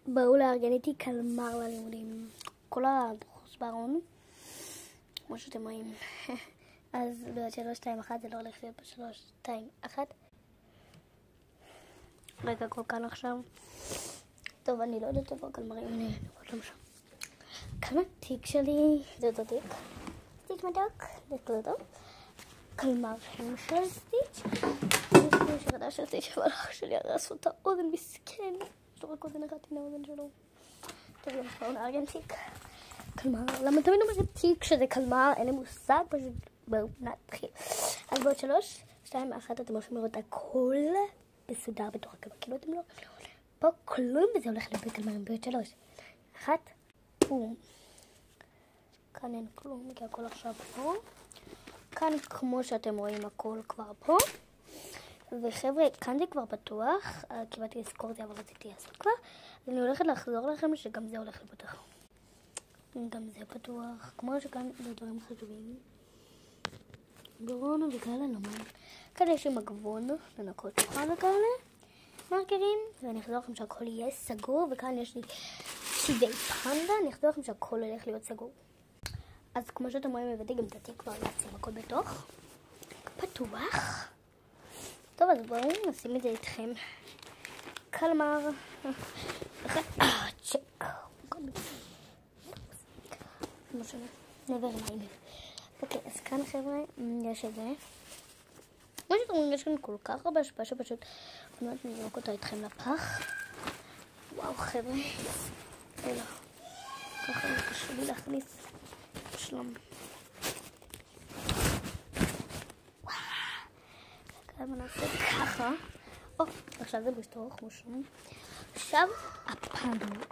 באו לארגן איתי קלמר ללימודים. כל הדרוס בארון, כמו שאתם רואים. אז ב-3-2-1 זה לא הולך להיות ב-3-2-1. רגע, כל כאן עכשיו. טוב, אני לא יודעת איפה הקלמרים, הנה, נראות להם שם. כאן התיק שלי, זה אותו תיק. סטיץ' מדוק, זה טוב. קלמר של סטיץ'. יש שחדש של סטיץ', אבל אח שלי הרס אותה אוזן מסכן. יש לו רק אוזן אחת, הנה האוזן שלו. טוב, גם בואו נארגן תיק. קלמר, למה תמיד אומרת תיק שזה קלמר? אין לי מושג, פשוט בואו נתחיל. אז בעוד 3-2-1 אתם הולכים לראות הכל מסודר בתוך הקלמר. כאילו אתם לא פה כלום וזה הולך להיות בקלמרים. בעוד 3-1 בום. כאן אין כלום, כי הכל עכשיו פה. כאן כמו שאתם רואים הכל כבר פה. וחבר'ה, כאן זה כבר פתוח. קיבלתי לזכור את זה, אבל רציתי לעשות כבר. אז אני הולכת לחזור לכם שגם זה הולך לפתוח. גם זה פתוח. כמו שכאן זה דברים חשובים. גרון וכאלה נאמן. כאן יש עם הגבון לנקות שולחן וכאלה. מרקרים. ואני אחזור לכם שהכל יהיה סגור. וכאן יש לי צבעי פנדה. אני אחזור לכם שהכל הולך להיות סגור. אז כמו שאתם רואים, הבאתי גם את התיק כבר להצים הכל בתוך. פתוח. טוב, אז בואו נשים את זה איתכם. קלמר. צ'ק. לא שונה. נבר מים. אוקיי, אז כאן חבר'ה, יש את זה. כמו שאתם רואים, יש כאן כל כך הרבה השפעה שפשוט באמת נזרוק אותה איתכם לפח. וואו, חבר'ה. אלא. ככה זה קשה לי להכניס. שלום. וואו. כמה נעשה ככה. עכשיו זה בתוך מושלם. עכשיו הפנדות.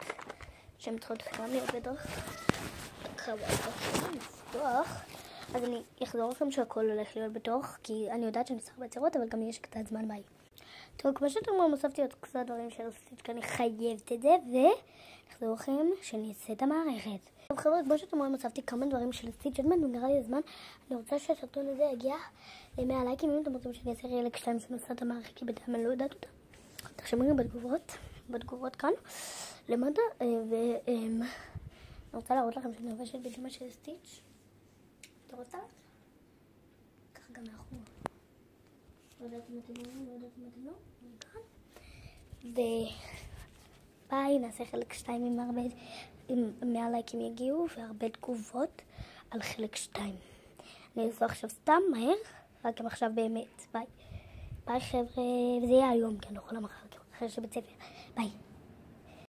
שהן צריכות גם להיות בתוך. אז אני אחזור לכם שהכל הולך להיות בתוך, כי אני יודעת שאני צריך בעצירות, אבל גם יש קצת זמן ביי. טוב, כמו שאתם אומרים, הוספתי עוד קצת דברים של סטיץ', כי אני חייבת את זה, ואחזור לכם שאני אעשה את המערכת. טוב חבר'ה, כמו שאתם אומרים, הוספתי כמה דברים של סטיץ', עוד מעט נראה לי הזמן. אני רוצה שהסרטון הזה יגיע ל100 לייקים, אם אתם רוצים שאני אעשה רילק 2 שנעשה את המערכת, כי בינתיים אני לא יודעת אותה. תרשמו לי בתגובות כאן, למטה, אני רוצה להראות לכם שאני לובשת ביג'מה של סטיץ'. אתה רוצה? ככה גם מאחור. לא יודעת אם אתם רואים, לא יודעת אם אתם לא. וביי, נעשה חלק 2 עם 100 לייקים יגיעו, והרבה תגובות על חלק 2. אני אעשה עכשיו סתם מהר, רק גם עכשיו באמת. ביי. ביי חבר'ה, וזה יהיה היום, כי אני לא יכולה מחר, אחרי שבית ספר. ביי.